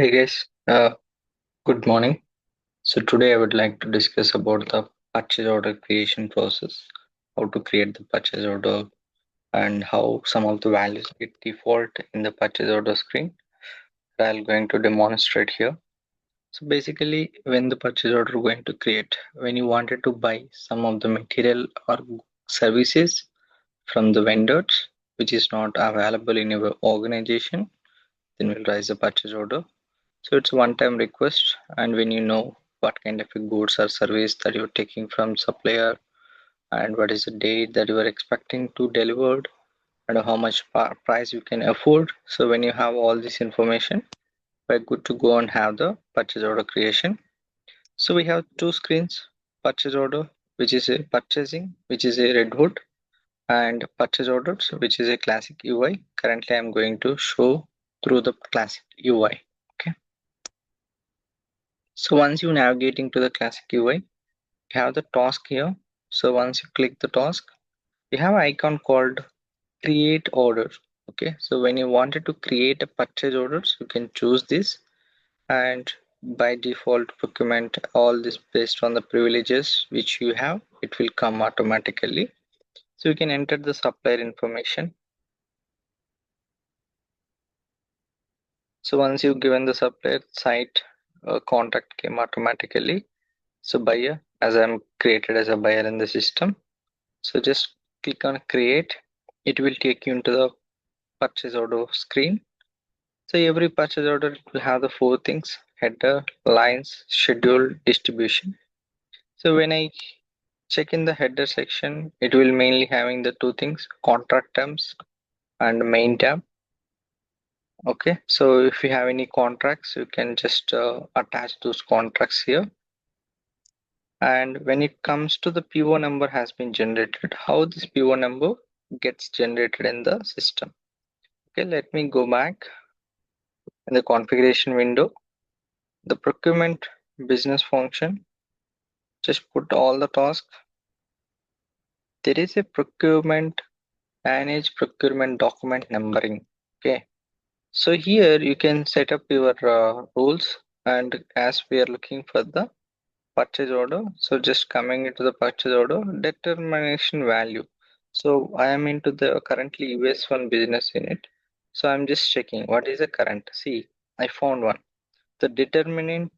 Hey guys, good morning. So today I would like to discuss about the purchase order creation process, how to create the purchase order and how some of the values get default in the purchase order screen. I'm going to demonstrate here. So basically when the purchase order going to create, when you wanted to buy some of the material or services from the vendors which is not available in your organization, then we'll raise the purchase order. So it's a one-time request, and when you know what kind of a goods or service that you're taking from supplier and what is the date that you are expecting to delivered and how much price you can afford. So when you have all this information, we're good to go and have the purchase order creation. So we have two screens, purchase order, which is a purchasing, which is a redwood, and purchase orders, which is a classic UI. Currently, I'm going to show through the classic UI. Okay. So once you navigating to the classic UI, you have the task here. So once you click the task, you have an icon called create order. Okay, so when you wanted to create a purchase orders, you can choose this, and by default procurement all this based on the privileges which you have, it will come automatically. So you can enter the supplier information. So once you've given the supplier site, contact came automatically. So buyer, as I'm created as a buyer in the system, so just click on create. It will take you into the purchase order screen. So every purchase order will have the four things: header, lines, schedule, distribution. So when I check in the header section, it will mainly having the two things: contract terms and main tab. Okay, so if you have any contracts, you can just attach those contracts here. And when it comes to the PO number has been generated, how this PO number gets generated in the system. Okay, let me go back in the configuration window, the procurement business function, just put all the tasks. There is a procurement manage procurement document numbering. Okay, so here you can set up your rules, and as we are looking for the purchase order, so just coming into the purchase order determination value. So I am into the currently US1 business unit, so I'm just checking what is the current. See, I found one, the determinant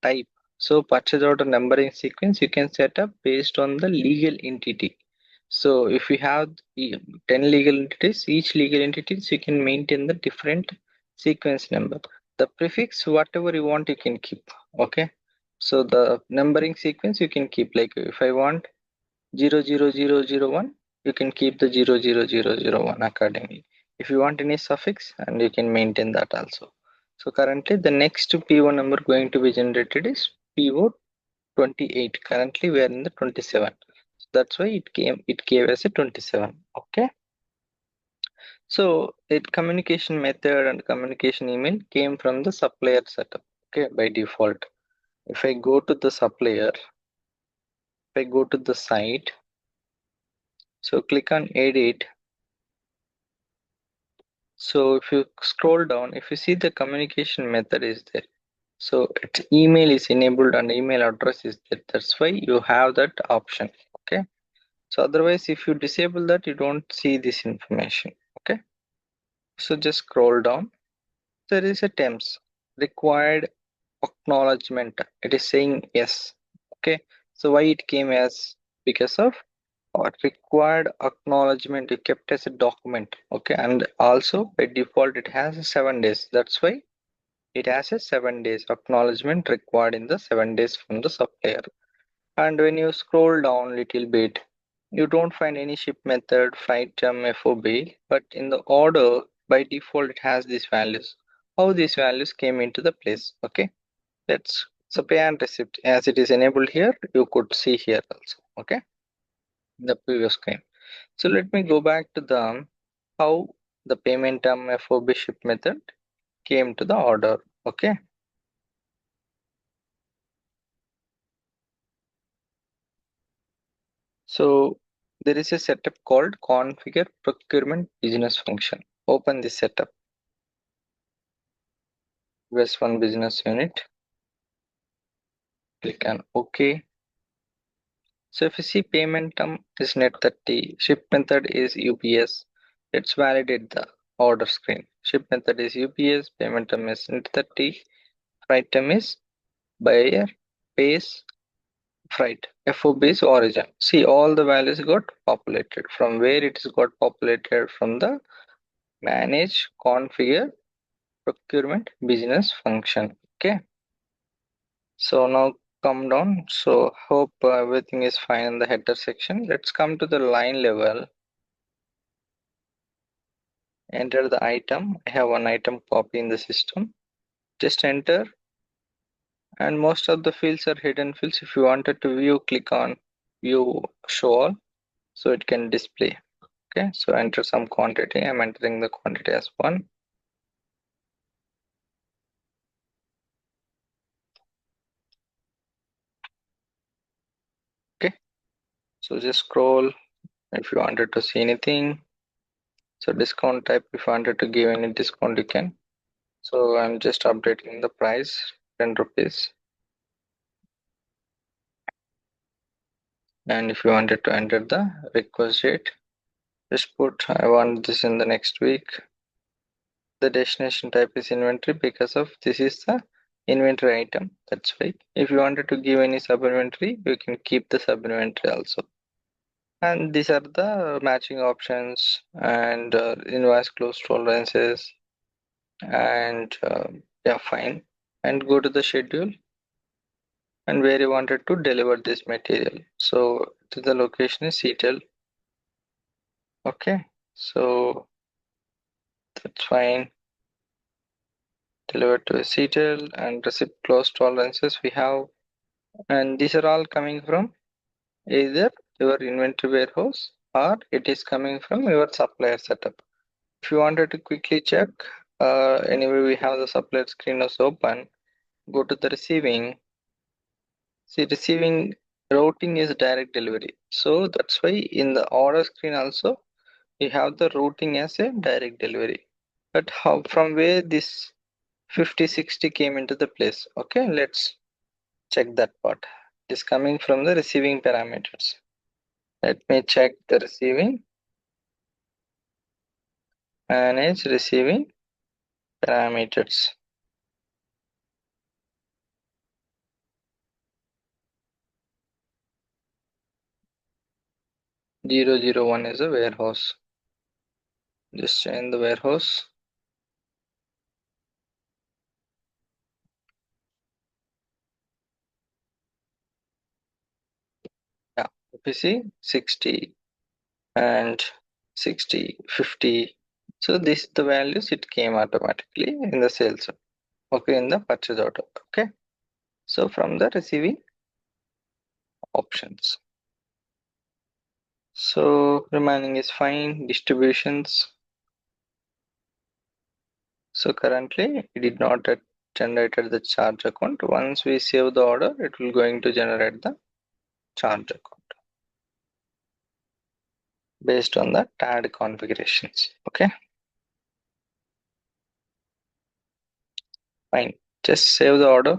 type. So purchase order numbering sequence you can set up based on the legal entity. So if you have 10 legal entities, each legal entities you can maintain the different sequence number. The prefix whatever you want you can keep. Okay, so the numbering sequence you can keep, like if I want 00001, you can keep the 00001 accordingly. If you want any suffix, and you can maintain that also. So currently the next PO number going to be generated is PO 28. Currently we are in the 27. So that's why it gave us a 27. Okay. So it communication method and communication email came from the supplier setup. Okay, by default. If I go to the supplier, if I go to the site, so click on edit. So if you scroll down, if you see the communication method is there. So its email is enabled and email address is there. That's why you have that option. Okay. So otherwise, if you disable that, you don't see this information. Okay. So just scroll down. There is a terms required acknowledgement. It is saying yes. Okay. So why it came as, because of required acknowledgement you kept as a document. Okay, and also by default it has 7 days. That's why it has a 7 days acknowledgement required in the 7 days from the supplier. And when you scroll down little bit, you don't find any ship method, freight term, FOB, but in the order by default it has these values. How these values came into the place? Okay, let's, so pay and receipt as it is enabled here, you could see here also. Okay, the previous screen. So let me go back to the how the payment term FOB ship method came to the order. Okay. So there is a setup called configure procurement business function. Open this setup. US 1 business unit. Click on OK. So if you see payment term is net 30, ship method is UPS. Let's validate the order screen. Ship method is UPS, payment term is net 30, freight term is buyer pays freight. FOB is origin. See, all the values got populated. From where it is got populated? From the manage, configure, procurement, business function. Okay. So now come down. So hope everything is fine in the header section. Let's come to the line level. Enter the item. I have one item copy in the system. Just enter, and most of the fields are hidden fields. If you wanted to view, click on view show all, so it can display. Okay, so enter some quantity. I'm entering the quantity as 1. Okay, so just scroll if you wanted to see anything. So discount type, if you wanted to give any discount, you can. So I'm just updating the price, 10 rupees. And if you wanted to enter the request date, just put I want this in the next week. The destination type is inventory because of this is the inventory item. That's why. If you wanted to give any sub inventory, you can keep the sub inventory also. And these are the matching options and invoice close tolerances, and yeah, fine. And go to the schedule and where you wanted to deliver this material. So the location is Seattle. Okay, so that's fine. Delivered to a Seattle and receipt close tolerances we have, and these are all coming from either your inventory warehouse or it is coming from your supplier setup. If you wanted to quickly check, anyway, we have the supplier screen is open. Go to the receiving. See, receiving routing is direct delivery. So that's why in the order screen also we have the routing as a direct delivery. But how from where this 5060 came into the place? Okay, let's check that part. It is coming from the receiving parameters. Let me check the receiving. Manage receiving parameters. 001 is a warehouse. Just change the warehouse. Yeah, PC 60 and 60, 50. So this the values it came automatically in the sales. Okay, in the purchase order. Okay. So from the receiving options. So remaining is fine. Distributions. So currently it did not generated the charge account. Once we save the order, it will going to generate the charge account based on the tag configurations. Okay, fine. Just save the order.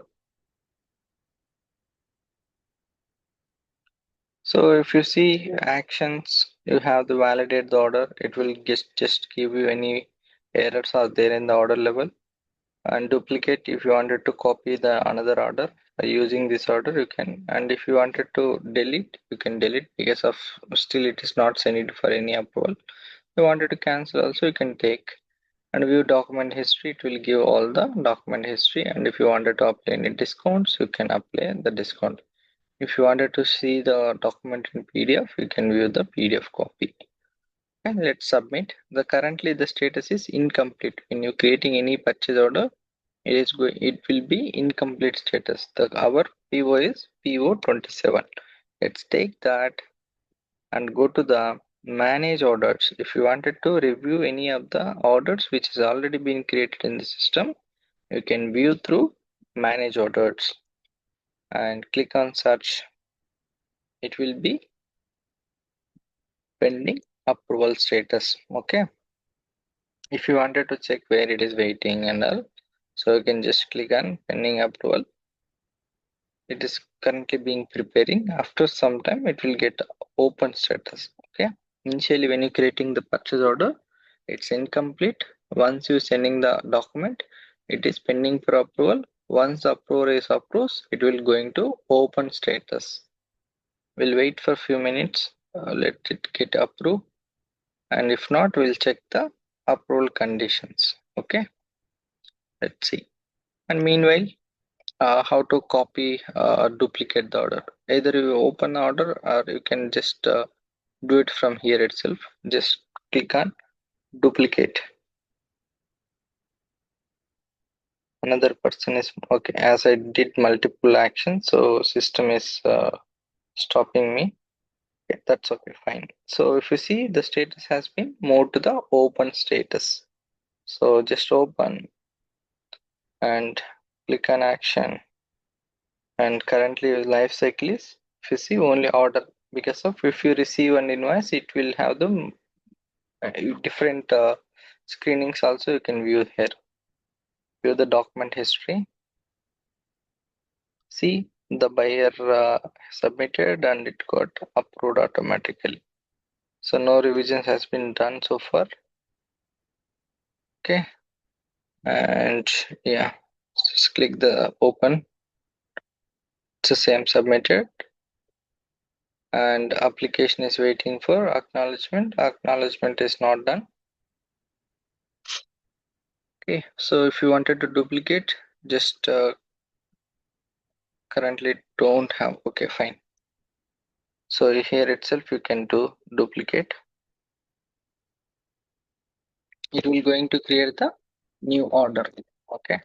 So if you see actions, you have to validate the order. It will just give you any errors are there in the order level. And duplicate, if you wanted to copy the another order by using this order, you can. And if you wanted to delete, you can delete because of still it is not sent for any approval. If you wanted to cancel also, you can take. And view document history, it will give all the document history. And if you wanted to apply any discounts, you can apply the discount. If you wanted to see the document in PDF, you can view the PDF copy. And let's submit. The currently the status is incomplete. When you're creating any purchase order, it will be incomplete status. Our PO is PO27. Let's take that and go to the manage orders. If you wanted to review any of the orders which has already been created in the system, you can view through manage orders and click on search. It will be pending approval status. Okay, if you wanted to check where it is waiting and all, So you can just click on pending approval. It is currently being preparing. After some time it will get open status. Okay, initially when you creating the purchase order, it's incomplete. Once you sending the document, it is pending for approval. Once the approval is approved, it will going to open status. We'll wait for a few minutes, let it get approved, and if not, we'll check the approval conditions. Okay, let's see. And meanwhile, how to copy or duplicate the order. Either you open the order or you can just do it from here itself. Just click on duplicate. Another person is okay. As I did multiple actions, so system is stopping me. Okay, that's okay, fine. So if you see, the status has been moved to the open status. So just open and click on action, and currently your life cycle is, if you see, only order, because of if you receive an invoice it will have the different screenings also. You can view here, view the document history, see the buyer submitted and it got approved automatically. So no revisions has been done so far. Okay, and yeah, just click the open. It's the same submitted, and application is waiting for acknowledgement. Acknowledgement is not done. Okay, so if you wanted to duplicate, just currently don't have. Okay, fine. So here itself you can do duplicate. It will going to create the new order. Okay,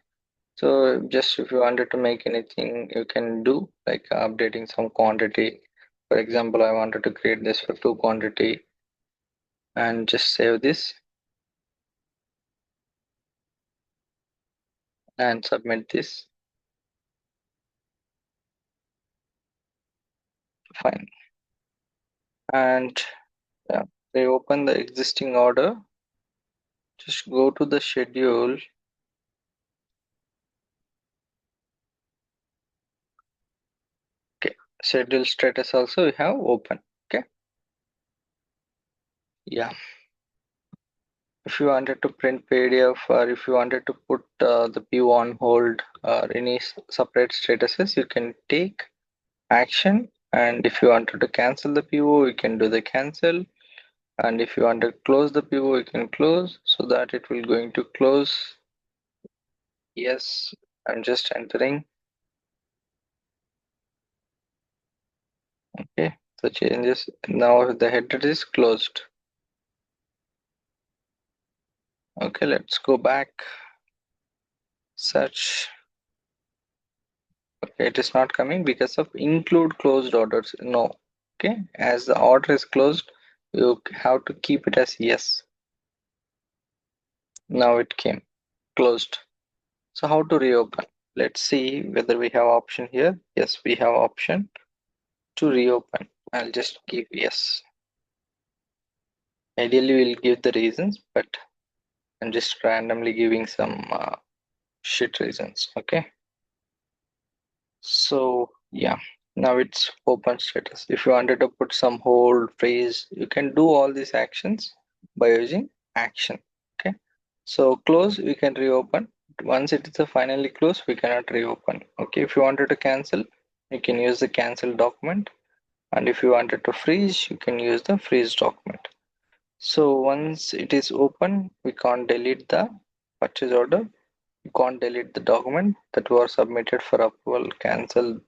so just if you wanted to make anything, you can do like updating some quantity. For example, I wanted to create this for 2 quantity, and just save this and submit this. Fine. And yeah, they open the existing order. Just go to the schedule. Okay, schedule status also we have open. Okay, yeah. If you wanted to print PDF, or if you wanted to put the PO on hold or any separate statuses, you can take action. And if you wanted to cancel the PO, you can do the cancel. And if you want to close the PO, you can close, so that it will going to close. Yes, I'm just entering. Okay, so changes. Now the header is closed. Okay, let's go back. Search. Okay, it is not coming because of include closed orders. No. Okay, as the order is closed, you have to keep it as yes. Now it came closed. So how to reopen? Let's see whether we have option here. Yes, we have option to reopen. I'll just give yes. Ideally we'll give the reasons, but I'm just randomly giving some shit reasons. Okay, so yeah, now it's open status. If you wanted to put some hold, freeze, you can do all these actions by using action. Okay, so close, we can reopen. Once it is a finally closed, we cannot reopen. Okay, if you wanted to cancel, you can use the cancel document, and if you wanted to freeze, you can use the freeze document. So once it is open, we can't delete the purchase order. You can't delete the document that was submitted for approval, cancel